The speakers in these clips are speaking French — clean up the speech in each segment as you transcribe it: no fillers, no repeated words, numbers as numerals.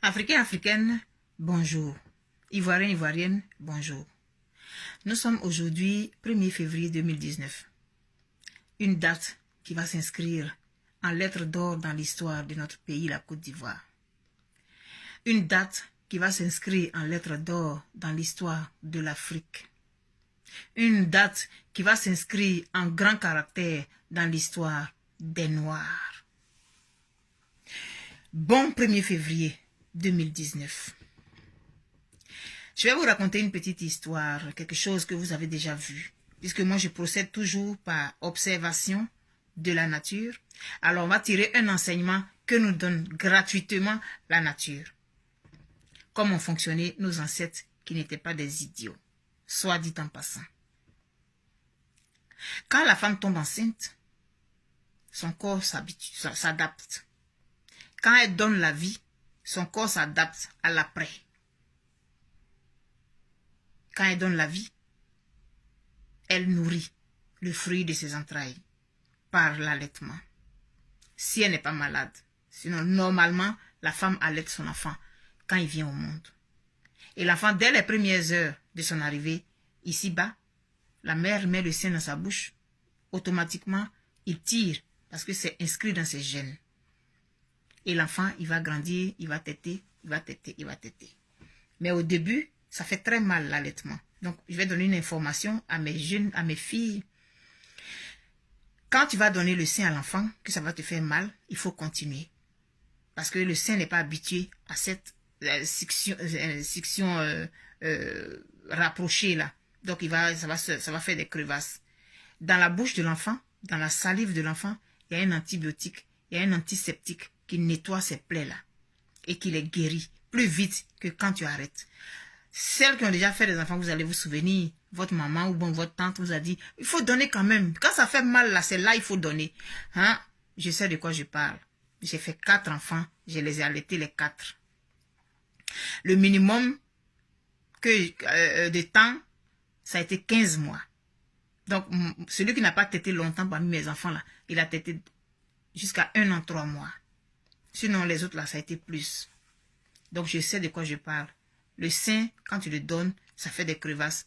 Africains, Africaines, bonjour. Ivoiriens, Ivoiriennes, bonjour. Nous sommes aujourd'hui 1er février 2019. Une date qui va s'inscrire en lettres d'or dans l'histoire de notre pays, la Côte d'Ivoire. Une date qui va s'inscrire en lettres d'or dans l'histoire de l'Afrique. Une date qui va s'inscrire en grand caractère dans l'histoire des Noirs. Bon 1er février 2019. Je vais vous raconter une petite histoire, quelque chose que vous avez déjà vu. Puisque moi, je procède toujours par observation de la nature. Alors, on va tirer un enseignement que nous donne gratuitement la nature. Comment fonctionnaient nos ancêtres qui n'étaient pas des idiots, soit dit en passant. Quand la femme tombe enceinte, son corps s'adapte. Quand elle donne la vie, son corps s'adapte à l'après. Quand elle donne la vie, elle nourrit le fruit de ses entrailles par l'allaitement. Si elle n'est pas malade. Sinon, normalement, la femme allaite son enfant quand il vient au monde. Et l'enfant, dès les premières heures de son arrivée, ici-bas, la mère met le sein dans sa bouche. Automatiquement, il tire parce que c'est inscrit dans ses gènes. Et l'enfant, il va grandir, il va téter, il va téter, il va téter. Mais au début, ça fait très mal l'allaitement. Donc, je vais donner une information à mes jeunes, à mes filles. Quand tu vas donner le sein à l'enfant, que ça va te faire mal, il faut continuer. Parce que le sein n'est pas habitué à cette succion rapprochée là. Donc, ça va faire des crevasses. Dans la bouche de l'enfant, dans la salive de l'enfant, il y a un antibiotique, il y a un antiseptique qui nettoie ces plaies-là et qui les guérit plus vite que quand tu arrêtes. Celles qui ont déjà fait des enfants, vous allez vous souvenir, votre maman ou bon, votre tante vous a dit, il faut donner quand même. Quand ça fait mal là, c'est là il faut donner. Hein? Je sais de quoi je parle. J'ai fait 4 enfants, je les ai allaités les 4. Le minimum de temps, ça a été 15 mois. Donc, celui qui n'a pas tété longtemps parmi mes enfants là, il a tété jusqu'à 1 an, 3 mois. Sinon, les autres là, ça a été plus. Donc, je sais de quoi je parle. Le sein, quand tu le donnes, ça fait des crevasses.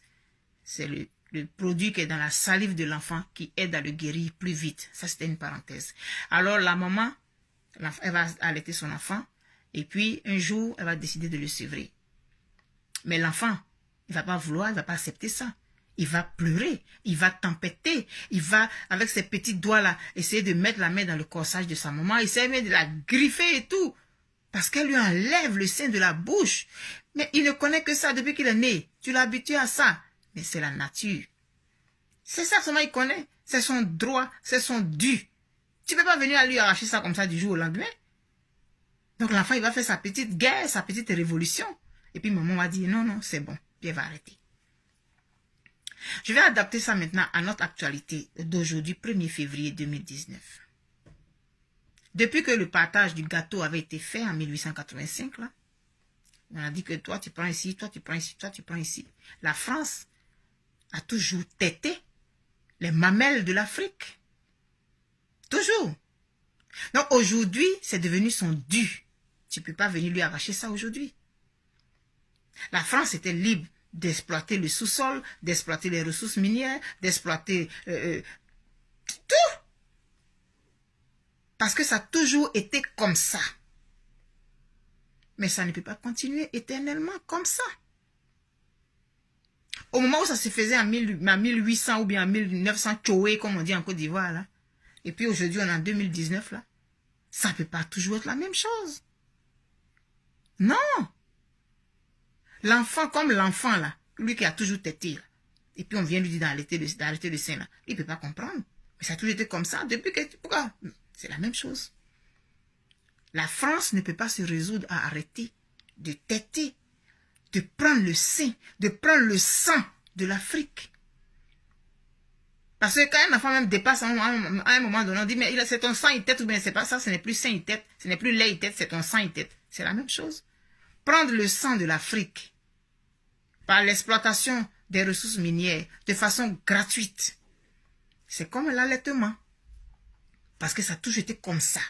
C'est le produit qui est dans la salive de l'enfant qui aide à le guérir plus vite. Ça, c'était une parenthèse. Alors, la maman, elle va allaiter son enfant. Et puis, un jour, elle va décider de le sevrer. Mais l'enfant, il ne va pas vouloir, il ne va pas accepter ça. Il va pleurer, il va tempêter, il va, avec ses petits doigts-là, essayer de mettre la main dans le corsage de sa maman, essayer même de la griffer et tout. Parce qu'elle lui enlève le sein de la bouche. Mais il ne connaît que ça depuis qu'il est né. Tu l'as habitué à ça. Mais c'est la nature. C'est ça seulement il connaît. C'est son droit, c'est son dû. Tu ne peux pas venir à lui arracher ça comme ça du jour au lendemain. Donc l'enfant, il va faire sa petite guerre, sa petite révolution. Et puis maman va dire, non, non, c'est bon. Puis elle va arrêter. Je vais adapter ça maintenant à notre actualité d'aujourd'hui, 1er février 2019. Depuis que le partage du gâteau avait été fait en 1885, là, on a dit que toi tu prends ici, toi tu prends ici, toi tu prends ici. La France a toujours tété les mamelles de l'Afrique. Toujours. Donc aujourd'hui, c'est devenu son dû. Tu ne peux pas venir lui arracher ça aujourd'hui. La France était libre d'exploiter le sous-sol, d'exploiter les ressources minières, d'exploiter tout. Parce que ça a toujours été comme ça. Mais ça ne peut pas continuer éternellement comme ça. Au moment où ça se faisait en 1800 ou bien en 1900, tchoé, comme on dit en Côte d'Ivoire, là. Et puis aujourd'hui, on est en 2019, là. Ça ne peut pas toujours être la même chose. Non. L'enfant, comme l'enfant, là, lui qui a toujours tété, là. Et puis on vient lui dire d'arrêter le sein, là. Il ne peut pas comprendre. Mais ça a toujours été comme ça. Depuis que... Pourquoi? C'est la même chose. La France ne peut pas se résoudre à arrêter de téter, de prendre le sein, de prendre le sang de l'Afrique. Parce que quand un enfant même dépasse à un moment donné, on dit, mais c'est ton sang, il tète, ou bien c'est pas ça, ce n'est plus sein, il tète, ce n'est plus lait, il tète, c'est ton sang, il tète. C'est la même chose. Prendre le sang de l'Afrique par l'exploitation des ressources minières de façon gratuite, c'est comme l'allaitement. Parce que ça a toujours été comme ça.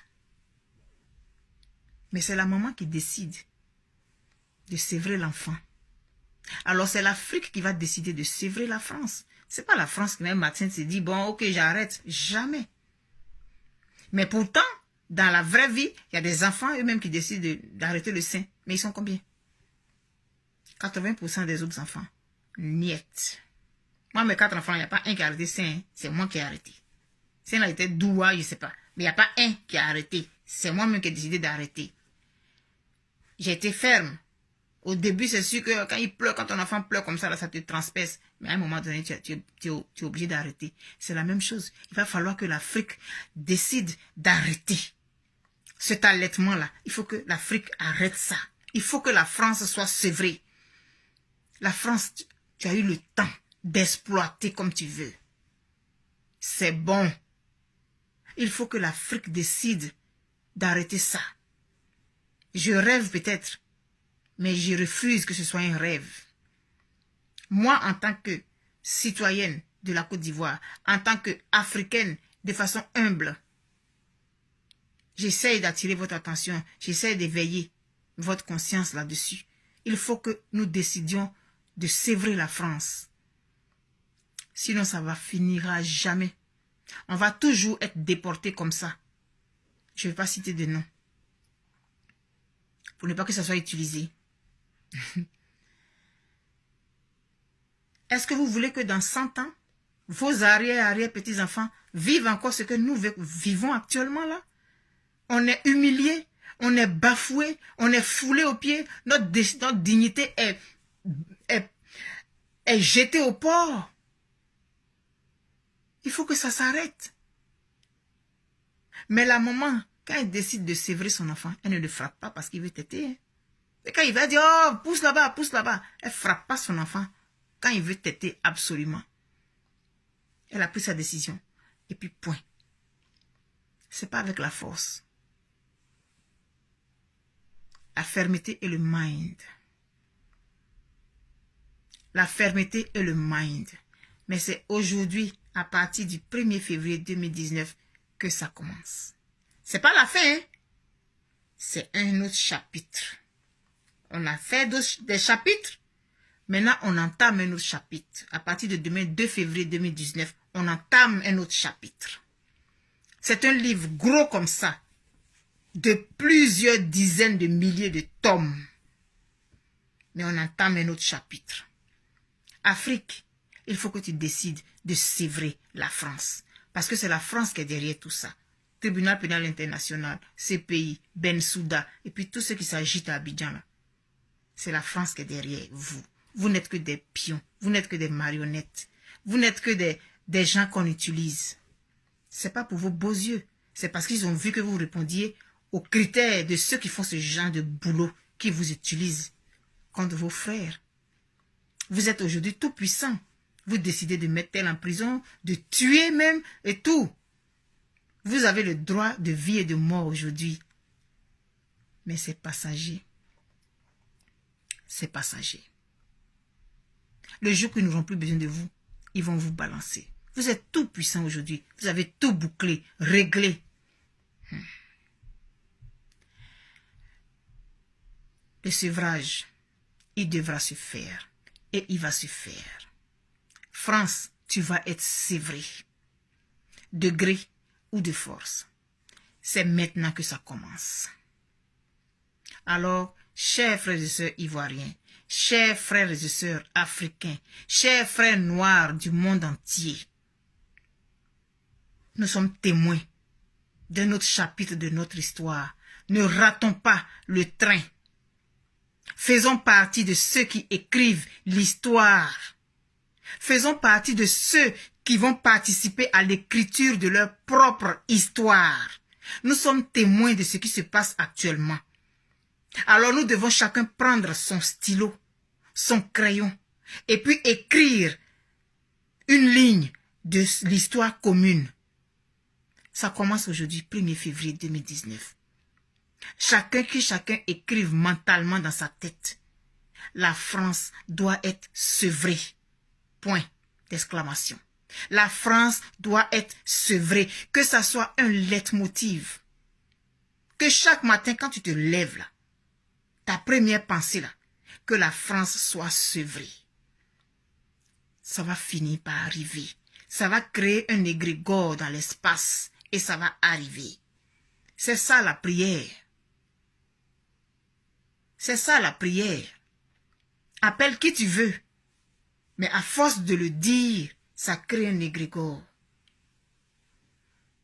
Mais c'est la maman qui décide de sévrer l'enfant. Alors c'est l'Afrique qui va décider de sévrer la France. C'est pas la France qui même matin se dit, bon, ok, j'arrête. Jamais. Mais pourtant, dans la vraie vie, il y a des enfants eux-mêmes qui décident d'arrêter le sein. Mais ils sont combien? 80% des autres enfants. Niet. Moi, mes 4 enfants, il n'y a pas un qui a arrêté le sein. C'est moi qui ai arrêté. Si elle a été doua, je ne sais pas. Mais il n'y a pas un qui a arrêté. C'est moi-même qui ai décidé d'arrêter. J'ai été ferme. Au début, c'est sûr que quand il pleure, quand ton enfant pleure comme ça, là, ça te transperce. Mais à un moment donné, tu es obligé d'arrêter. C'est la même chose. Il va falloir que l'Afrique décide d'arrêter cet allaitement-là. Il faut que l'Afrique arrête ça. Il faut que la France soit sevrée. La France, tu as eu le temps d'exploiter comme tu veux. C'est bon. Il faut que l'Afrique décide d'arrêter ça. Je rêve peut-être, mais je refuse que ce soit un rêve. Moi, en tant que citoyenne de la Côte d'Ivoire, en tant qu'Africaine, de façon humble, j'essaye d'attirer votre attention, j'essaye d'éveiller votre conscience là-dessus. Il faut que nous décidions de sévrer la France. Sinon, ça va finira jamais. On va toujours être déporté comme ça. Je ne vais pas citer de nom. Pour ne pas que ça soit utilisé. Est-ce que vous voulez que dans 100 ans, vos arrière-petits-enfants vivent encore ce que nous vivons actuellement là? On est humilié, on est bafoué, on est foulé aux pieds, notre dignité est jetée au port. Il faut que ça s'arrête. Mais la maman, quand elle décide de sévrer son enfant, elle ne le frappe pas parce qu'il veut téter. Et quand il va dire, oh, pousse là-bas, elle ne frappe pas son enfant quand il veut téter absolument. Elle a pris sa décision. Et puis point. C'est pas avec la force. La fermeté et le mind. La fermeté et le mind. Mais c'est aujourd'hui, à partir du 1er février 2019, que ça commence. C'est pas la fin, hein? C'est un autre chapitre. On a fait des chapitres. Maintenant, on entame un autre chapitre. À partir de demain, 2 février 2019, on entame un autre chapitre. C'est un livre gros comme ça, de plusieurs dizaines de milliers de tomes. Mais on entame un autre chapitre. Afrique, il faut que tu décides de sévrer la France. Parce que c'est la France qui est derrière tout ça. Tribunal pénal international, CPI, Bensouda, et puis tout ce qui s'agite à Abidjan là. C'est la France qui est derrière vous. Vous n'êtes que des pions, vous n'êtes que des marionnettes. Vous n'êtes que des gens qu'on utilise. C'est pas pour vos beaux yeux. C'est parce qu'ils ont vu que vous répondiez aux critères de ceux qui font ce genre de boulot, qui vous utilisent contre vos frères. Vous êtes aujourd'hui tout puissant. Vous décidez de mettre tel en prison, de tuer même et tout. Vous avez le droit de vie et de mort aujourd'hui. Mais c'est passager. C'est passager. Le jour qu'ils n'auront plus besoin de vous, ils vont vous balancer. Vous êtes tout puissant aujourd'hui. Vous avez tout bouclé, réglé. Le sevrage, il devra se faire. Et il va se faire. France, tu vas être sévré. De gré ou de force. C'est maintenant que ça commence. Alors, chers frères et sœurs ivoiriens, chers frères et sœurs africains, chers frères noirs du monde entier, nous sommes témoins d'un autre chapitre de notre histoire. Ne ratons pas le train. Faisons partie de ceux qui écrivent l'histoire. Faisons partie de ceux qui vont participer à l'écriture de leur propre histoire. Nous sommes témoins de ce qui se passe actuellement. Alors nous devons chacun prendre son stylo, son crayon, et puis écrire une ligne de l'histoire commune. Ça commence aujourd'hui, 1er février 2019. Chacun écrive mentalement dans sa tête. La France doit être sevrée. Point d'exclamation. La France doit être sevrée. Que ça soit un leitmotiv. Que chaque matin, quand tu te lèves là, ta première pensée là, que la France soit sevrée. Ça va finir par arriver. Ça va créer un égrégore dans l'espace et ça va arriver. C'est ça la prière. C'est ça la prière. Appelle qui tu veux. Mais à force de le dire, ça crée un égrégore.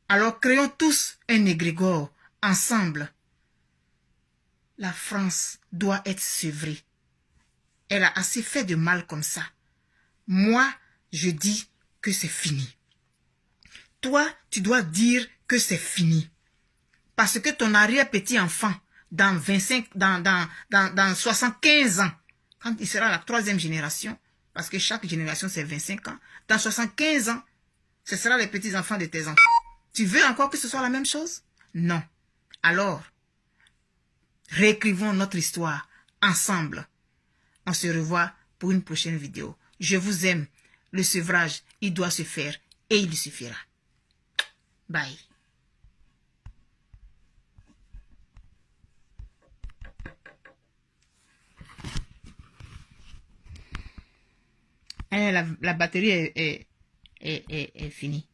Alors créons tous un égrégore ensemble. La France doit être sevrée. Elle a assez fait de mal comme ça. Moi, je dis que c'est fini. Toi, tu dois dire que c'est fini. Parce que ton arrière-petit-enfant, dans 75 ans, quand il sera la 3e génération, parce que chaque génération c'est 25 ans, dans 75 ans, ce sera les petits-enfants de tes enfants. Tu veux encore que ce soit la même chose? Non. Alors, réécrivons notre histoire ensemble. On se revoit pour une prochaine vidéo. Je vous aime. Le sevrage, il doit se faire et il suffira. Bye. La batterie est finie.